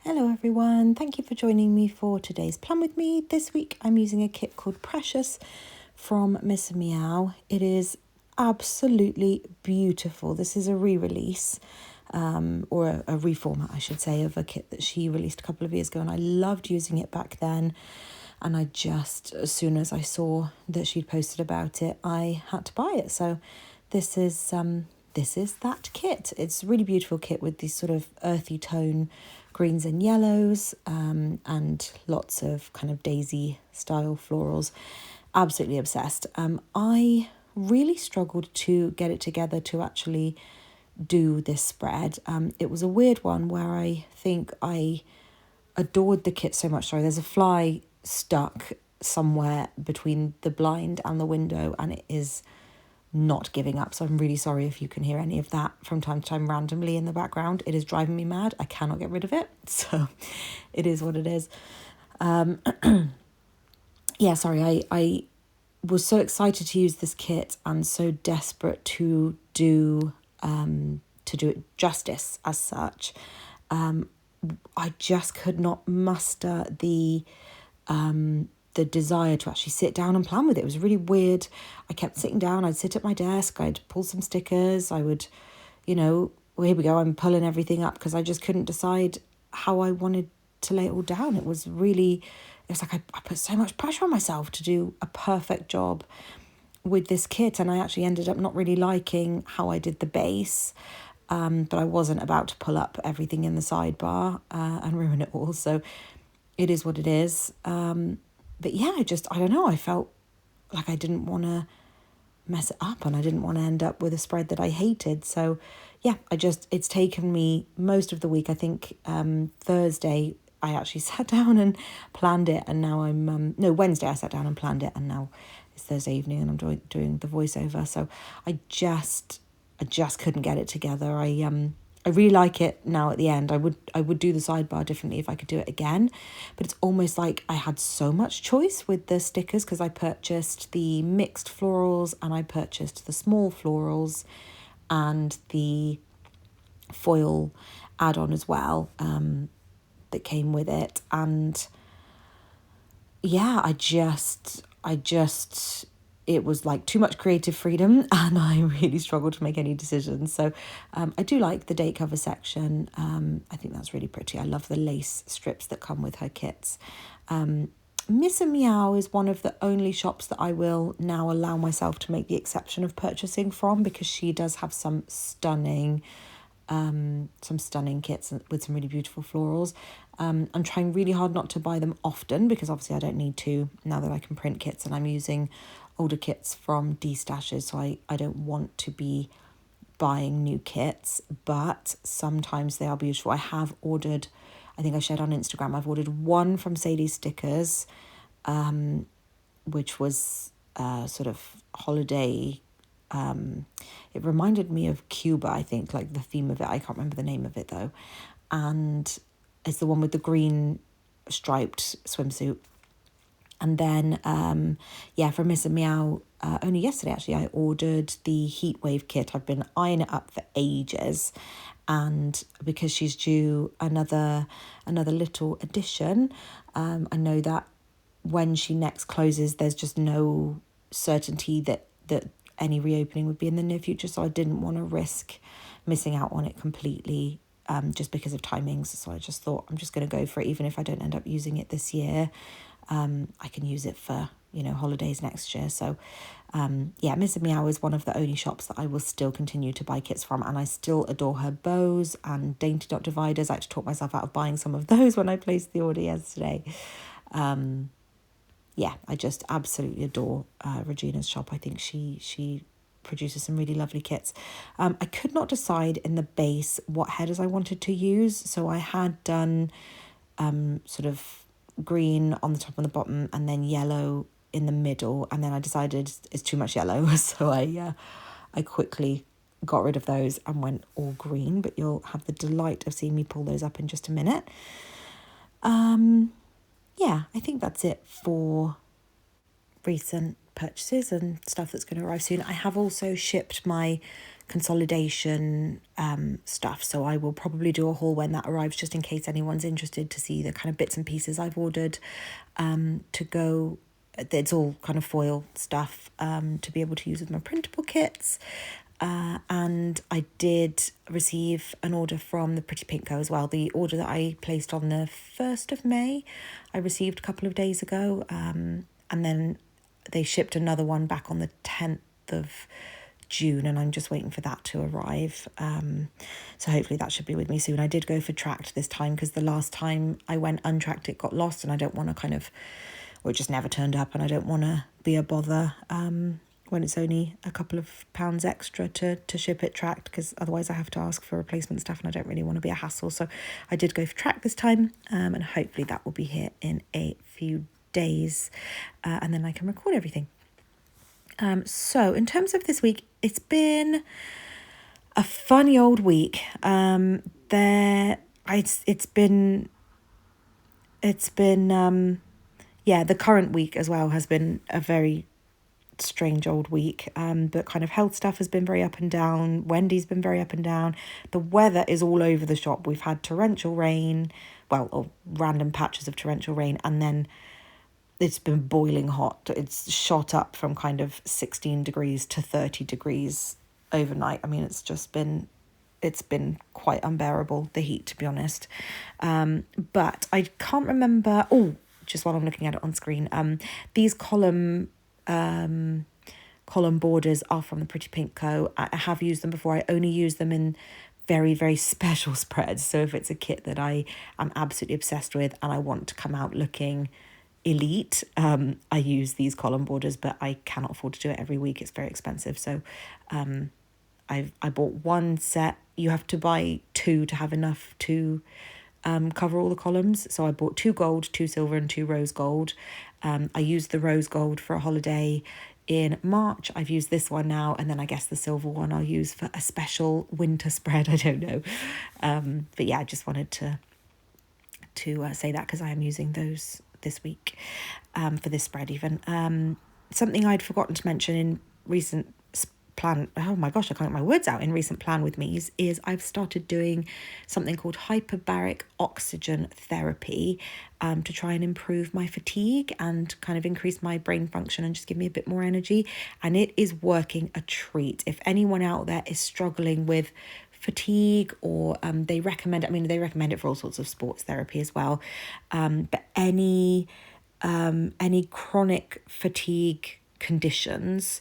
Hello everyone, thank you for joining me for today's plan with me. This week I'm using a kit called Precious from Miss Meow. It is absolutely beautiful. This is a re-release or a reformat, I should say, of a kit that she released a couple of years ago, and I loved using it back then. And I just, as soon as I saw that she'd posted about it, I had to buy it. So this is that kit. It's a really beautiful kit with these sort of earthy tone greens and yellows, and lots of kind of daisy style florals. Absolutely obsessed. I really struggled to get it together to actually do this spread. It was a weird one where I think I adored the kit so much. Sorry, there's a fly stuck somewhere between the blind and the window, and it is not giving up. So I'm really sorry if you can hear any of that from time to time randomly in the background. It is driving me mad. I cannot get rid of it. So it is what it is. Yeah, sorry, I was so excited to use this kit and so desperate to do it justice as such. I just could not muster the desire to actually sit down and plan with it. It was really weird. I kept sitting down, I'd sit at my desk, I'd pull some stickers, I would, well, here we go, I'm pulling everything up because I just couldn't decide how I wanted to lay it all down. It was like I put so much pressure on myself to do a perfect job with this kit, and I actually ended up not really liking how I did the base. But I wasn't about to pull up everything in the sidebar and ruin it all. So it is what it is. But yeah, I don't know. I felt like I didn't want to mess it up, and I didn't want to end up with a spread that I hated. So yeah, it's taken me most of the week. I think Thursday I actually sat down and planned it, and now Wednesday I sat down and planned it, and now it's Thursday evening and I'm doing the voiceover. So I just couldn't get it together. I really like it now at the end. I would do the sidebar differently if I could do it again, but it's almost like I had so much choice with the stickers because I purchased the mixed florals and I purchased the small florals and the foil add-on as well that came with it. And yeah, I just it was like too much creative freedom, and I really struggled to make any decisions. So I do like the date cover section. I think that's really pretty. I love the lace strips that come with her kits. Miss Meow is one of the only shops that I will now allow myself to make the exception of purchasing from, because she does have some stunning kits with some really beautiful florals. I'm trying really hard not to buy them often because obviously I don't need to now that I can print kits, and I'm using older kits from D-stashes, so I don't want to be buying new kits, but sometimes they are beautiful. I have ordered, I think I shared on Instagram, I've ordered one from Sadies Stickers, which was sort of holiday. It reminded me of Cuba, I think, like the theme of it. I can't remember the name of it though. And it's the one with the green striped swimsuit. And then, from Miss Meow, only yesterday actually, I ordered the Heatwave kit. I've been eyeing it up for ages. And because she's due another little edition, I know that when she next closes, there's just no certainty that any reopening would be in the near future. So I didn't want to risk missing out on it completely, just because of timings. So I just thought I'm just going to go for it, even if I don't end up using it this year. I can use it for, holidays next year. So, Miss Meow is one of the only shops that I will still continue to buy kits from, and I still adore her bows and dainty dot dividers. I had to talk myself out of buying some of those when I placed the order yesterday. I just absolutely adore Regina's shop. I think she produces some really lovely kits. I could not decide in the base what headers I wanted to use, so I had done sort of green on the top and the bottom, and then yellow in the middle, and then I decided it's too much yellow, so I quickly got rid of those and went all green, but you'll have the delight of seeing me pull those up in just a minute. I think that's it for recent purchases and stuff that's going to arrive soon. I have also shipped my consolidation stuff. So I will probably do a haul when that arrives, just in case anyone's interested to see the kind of bits and pieces I've ordered to go. It's all kind of foil stuff to be able to use with my printable kits. And I did receive an order from the Pretty Pink Co as well. The order that I placed on the 1st of May, I received a couple of days ago. And then they shipped another one back on the 10th of June, and I'm just waiting for that to arrive. So hopefully that should be with me soon. I did go for tracked this time because the last time I went untracked, it got lost, and I don't want to or it just never turned up, and I don't want to be a bother when it's only a couple of pounds extra to ship it tracked, because otherwise I have to ask for replacement stuff and I don't really want to be a hassle. So I did go for tracked this time, and hopefully that will be here in a few days, and then I can record everything. So in terms of this week, it's been a funny old week. The current week as well has been a very strange old week, but kind of health stuff has been very up and down. Wendy's been very up and down. The weather is all over the shop. We've had torrential rain, or random patches of torrential rain, and then it's been boiling hot. It's shot up from kind of 16 degrees to 30 degrees overnight. I mean, it's been quite unbearable, the heat, to be honest. But I can't remember, just while I'm looking at it on screen, these column borders are from the Pretty Pink Co. I have used them before. I only use them in very, very special spreads. So if it's a kit that I am absolutely obsessed with and I want to come out looking elite, I use these column borders, but I cannot afford to do it every week. It's very expensive. So I bought one set. You have to buy two to have enough to cover all the columns. So I bought 2 gold, 2 silver and 2 rose gold. I used the rose gold for a holiday in March. I've used this one now, and then I guess the silver one I'll use for a special winter spread. I don't know. But yeah, I just wanted to say that because I am using those this week for this spread even. Something I'd forgotten to mention in recent plan, oh my gosh, I can't get my words out, in recent plan with me is I've started doing something called hyperbaric oxygen therapy to try and improve my fatigue and kind of increase my brain function and just give me a bit more energy. And it is working a treat. If anyone out there is struggling with fatigue, or they recommend it for all sorts of sports therapy as well, but any chronic fatigue conditions,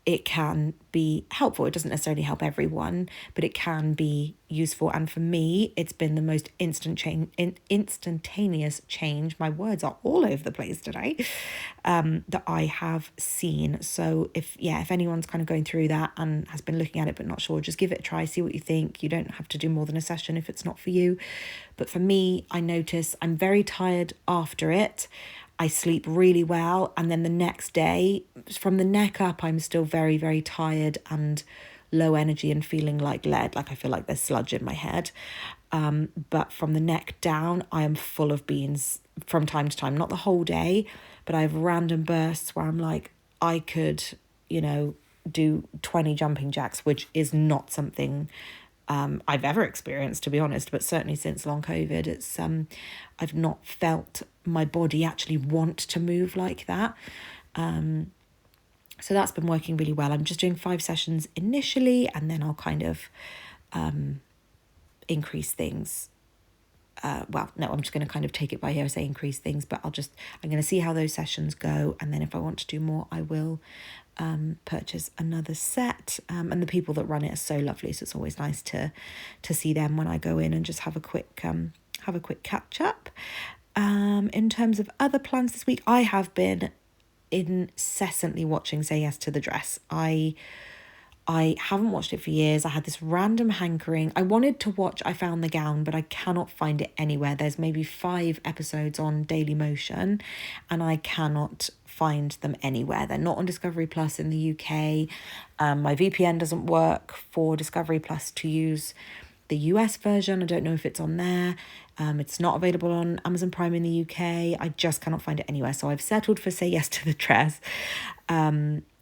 it can be helpful. It doesn't necessarily help everyone, but it can be useful. And for me, it's been the most instantaneous change. My words are all over the place today, that I have seen. So if anyone's kind of going through that and has been looking at it but not sure, just give it a try, see what you think. You don't have to do more than a session if it's not for you. But for me, I notice I'm very tired after it. I sleep really well, and then the next day, from the neck up, I'm still very, very tired and low energy and feeling like lead, like I feel like there's sludge in my head. But from the neck down, I am full of beans from time to time, not the whole day, but I have random bursts where I'm like, I could, do 20 jumping jacks, which is not something I've ever experienced, to be honest, but certainly since long COVID, it's I've not felt my body actually want to move like that. So that's been working really well. I'm just doing 5 sessions initially, and then I'll kind of increase things. I'm just going to kind of take it by here, say increase things, but I'm going to see how those sessions go. And then if I want to do more, I will purchase another set. And the people that run it are so lovely. So it's always nice to see them when I go in and just have a quick catch up. In terms of other plans this week, I have been incessantly watching Say Yes to the Dress. I haven't watched it for years. I had this random hankering. I wanted to watch I Found the Gown, but I cannot find it anywhere. There's maybe 5 episodes on Daily Motion, and I cannot find them anywhere. They're not on Discovery Plus in the UK. My VPN doesn't work for Discovery Plus to use the US version. I don't know if it's on there. It's not available on Amazon Prime in the UK. I just cannot find it anywhere. So I've settled for Say Yes to the Dress.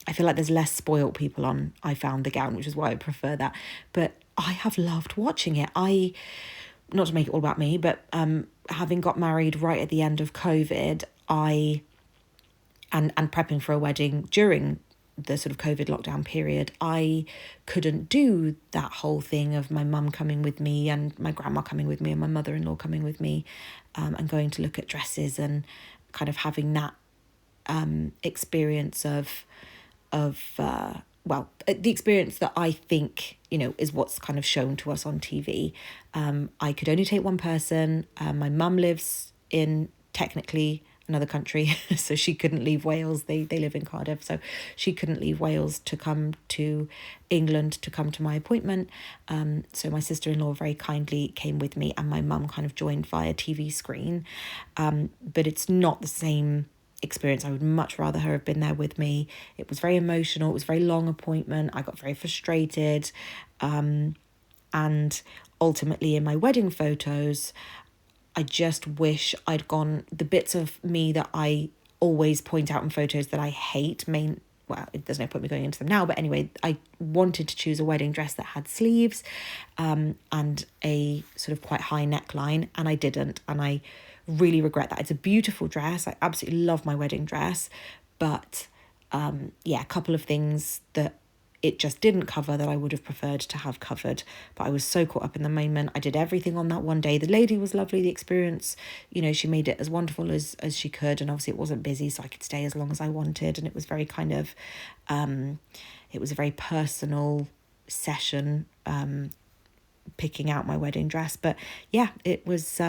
I feel like there's less spoilt people on I Found the Gown, which is why I prefer that. But I have loved watching it. Not to make it all about me, but having got married right at the end of COVID, and prepping for a wedding during the sort of COVID lockdown period, I couldn't do that whole thing of my mum coming with me and my grandma coming with me and my mother-in-law coming with me, and going to look at dresses and kind of having that experience the experience that I think, is what's kind of shown to us on TV. I could only take one person. My mum lives in technically another country, so she couldn't leave Wales. They live in Cardiff, so she couldn't leave Wales to come to England to come to my appointment. So my sister-in-law very kindly came with me, and my mum kind of joined via TV screen. But it's not the same experience. I would much rather her have been there with me. It was very emotional. It was a very long appointment. I got very frustrated. And ultimately in my wedding photos, I just wish I'd gone the bits of me that I always point out in photos that I hate. There's no point me going into them now, but anyway, I wanted to choose a wedding dress that had sleeves and a sort of quite high neckline, and I didn't, and I really regret that. It's a beautiful dress. I absolutely love my wedding dress, but a couple of things that it just didn't cover that I would have preferred to have covered. But I was so caught up in the moment. I did everything on that one day. The lady was lovely. The experience, she made it as wonderful as she could. And obviously it wasn't busy, so I could stay as long as I wanted. And it was very kind of, it was a very personal session, picking out my wedding dress. But yeah, it was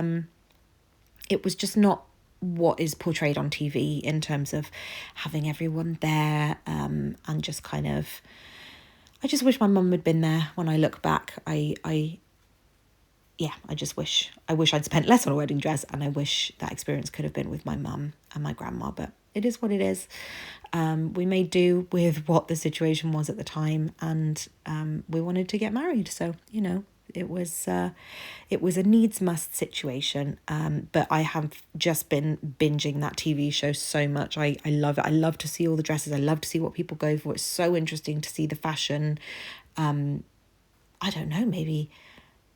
just not what is portrayed on TV in terms of having everyone there, and just kind of, I just wish my mum had been there. When I look back, I just wish I'd spent less on a wedding dress, and I wish that experience could have been with my mum and my grandma, but it is what it is. We made do with what the situation was at the time, and we wanted to get married, so it was a needs must situation. But I have just been binging that TV show so much. I love it. I love to see all the dresses. I love to see what people go for. It's so interesting to see the fashion. I don't know, maybe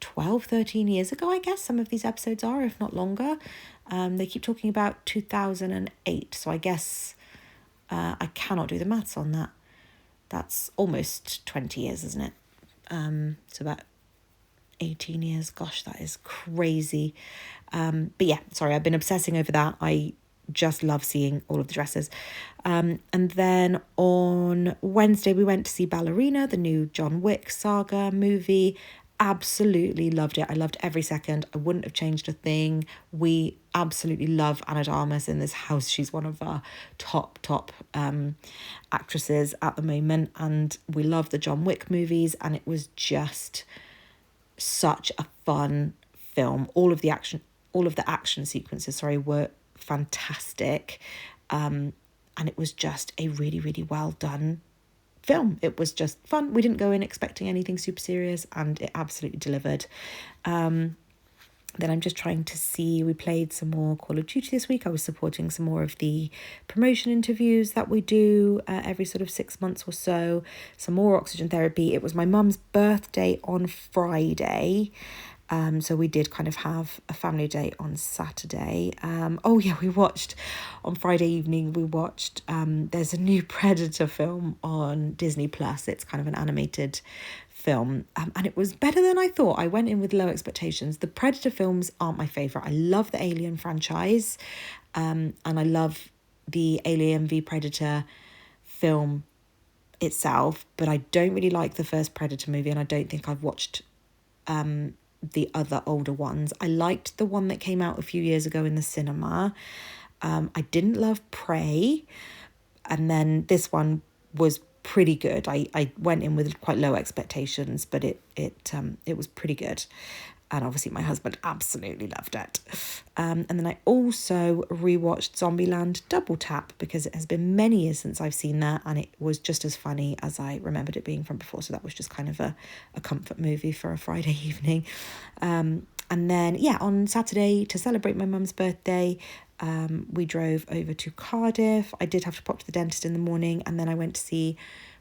12, 13 years ago, I guess some of these episodes are, if not longer. They keep talking about 2008. So I guess I cannot do the maths on that. That's almost 20 years, isn't it? So about 18 years. Gosh, that is crazy. But yeah, sorry, I've been obsessing over that. I just love seeing all of the dresses. And then on Wednesday, we went to see Ballerina, the new John Wick saga movie. Absolutely loved it. I loved every second. I wouldn't have changed a thing. We absolutely love Anna de Armas in this house. She's one of our top actresses at the moment, and we love the John Wick movies, and it was just such a fun film. All of the action sequences, were fantastic, and it was just a really, really well done film. It was just fun. We didn't go in expecting anything super serious, and it absolutely delivered. Then I'm just trying to see, we played some more Call of Duty this week. I was supporting some more of the promotion interviews that we do every sort of 6 months or so. Some more oxygen therapy. It was my mum's birthday on Friday. So we did kind of have a family day on Saturday. We watched, on Friday evening, there's a new Predator film on Disney Plus. It's kind of an animated film, and it was better than I thought. I went in with low expectations. The Predator films aren't my favourite. I love the Alien franchise, and I love the Alien v Predator film itself, but I don't really like the first Predator movie, and I don't think I've watched the other older ones. I liked the one that came out a few years ago in the cinema. I didn't love Prey, and then this one was pretty good. I went in with quite low expectations, but it was pretty good, and obviously my husband absolutely loved it. And then I also rewatched Zombieland Double Tap, because it has been many years since I've seen that, and it was just as funny as I remembered it being from before. So that was just kind of a comfort movie for a Friday evening. And then on Saturday, to celebrate my mum's birthday, We drove over to Cardiff. I did have to pop to the dentist in the morning, and then I went to see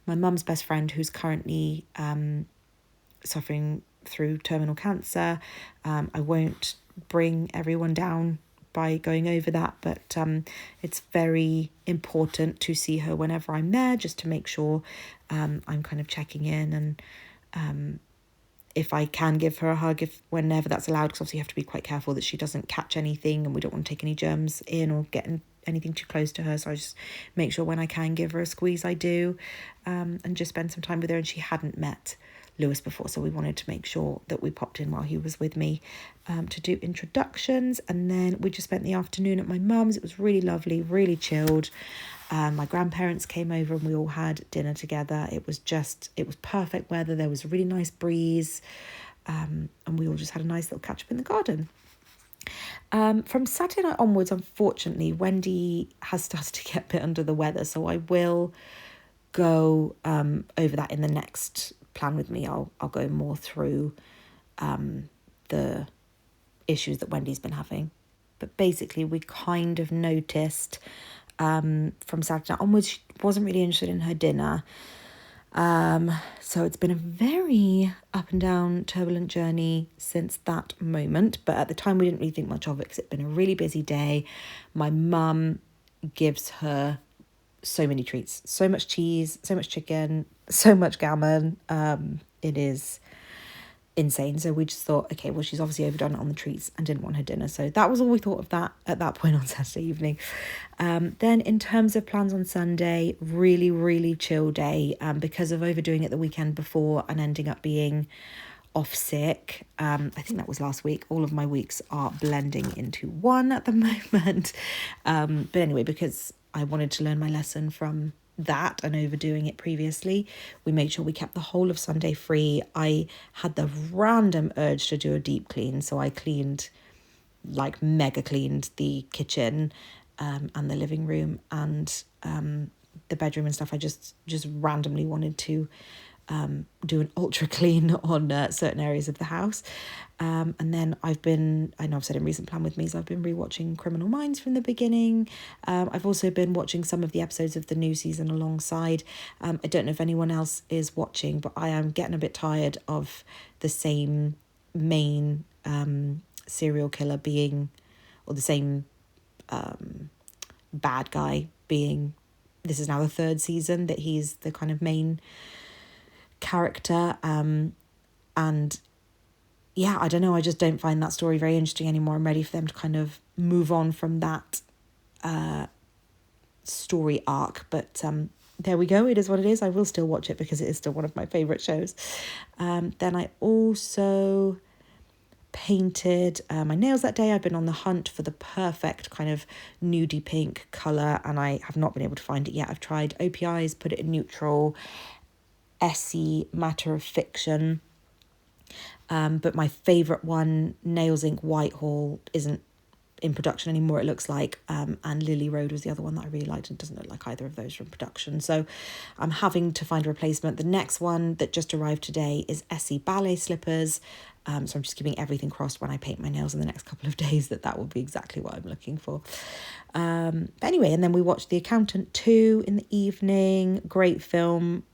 my mum's best friend, who's currently suffering through terminal cancer. I won't bring everyone down by going over that, but it's very important to see her whenever I'm there, just to make sure I'm kind of checking in, and if I can give her a hug, whenever that's allowed, because obviously you have to be quite careful that she doesn't catch anything, and we don't want to take any germs in or get anything too close to her. So I just make sure when I can give her a squeeze, I do, and just spend some time with her. And she hadn't met Lewis before, so we wanted to make sure that we popped in while he was with me to do introductions. And then we just spent the afternoon at my mum's. It was really lovely, really chilled. My grandparents came over and we all had dinner together. It was perfect weather. There was a really nice breeze, and we all just had a nice little catch up in the garden. From Saturday night onwards, unfortunately, Wendy has started to get a bit under the weather, so I will go over that in the next plan with me. I'll go more through the issues that Wendy's been having. But basically, we kind of noticed from Saturday night onwards, she wasn't really interested in her dinner. So it's been a very up and down, turbulent journey since that moment. But at the time, we didn't really think much of it because it'd been a really busy day. My mum gives her so many treats, so much cheese, so much chicken, so much gammon. It is insane. So we just thought, okay, well, she's obviously overdone it on the treats and didn't want her dinner. So that was all we thought of that at that point on Saturday evening. Then in terms of plans on Sunday, really, really chill day, because of overdoing it the weekend before and ending up being off sick. I think that was last week. All of my weeks are blending into one at the moment. But anyway, because I wanted to learn my lesson from that and overdoing it previously, we made sure we kept the whole of Sunday free. I had the random urge to do a deep clean, so I cleaned, like mega cleaned, the kitchen and the living room and the bedroom and stuff. I just randomly wanted to do an ultra clean on certain areas of the house. And then I know I've said in recent plan with me, so I've been rewatching Criminal Minds from the beginning. I've also been watching some of the episodes of the new season alongside. I don't know if anyone else is watching, but I am getting a bit tired of the same main serial killer being, or the same bad guy being. This is now the third season that he's the kind of main character, and yeah, I don't know, I just don't find that story very interesting anymore. I'm ready for them to kind of move on from that story arc, but there we go, it is what it is. I will still watch it because it is still one of my favourite shows. Then I also painted my nails that day. I've been on the hunt for the perfect kind of nudie pink colour, and I have not been able to find it yet. I've tried OPIs, put it in neutral, Essie Matter of Fiction, but my favourite one, Nails Inc Whitehall, isn't in production anymore, it looks like, and Lily Road was the other one that I really liked, and doesn't look like either of those are in production, so I'm having to find a replacement. The next one that just arrived today is Essie Ballet Slippers, so I'm just keeping everything crossed when I paint my nails in the next couple of days that will be exactly what I'm looking for. But anyway, and then we watched The Accountant 2 in the evening. Great film,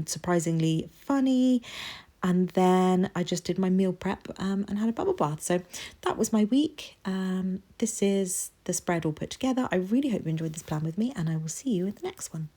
surprisingly funny. And then I just did my meal prep and had a bubble bath. So that was my week. This is the spread all put together. I really hope you enjoyed this plan with me, and I will see you in the next one.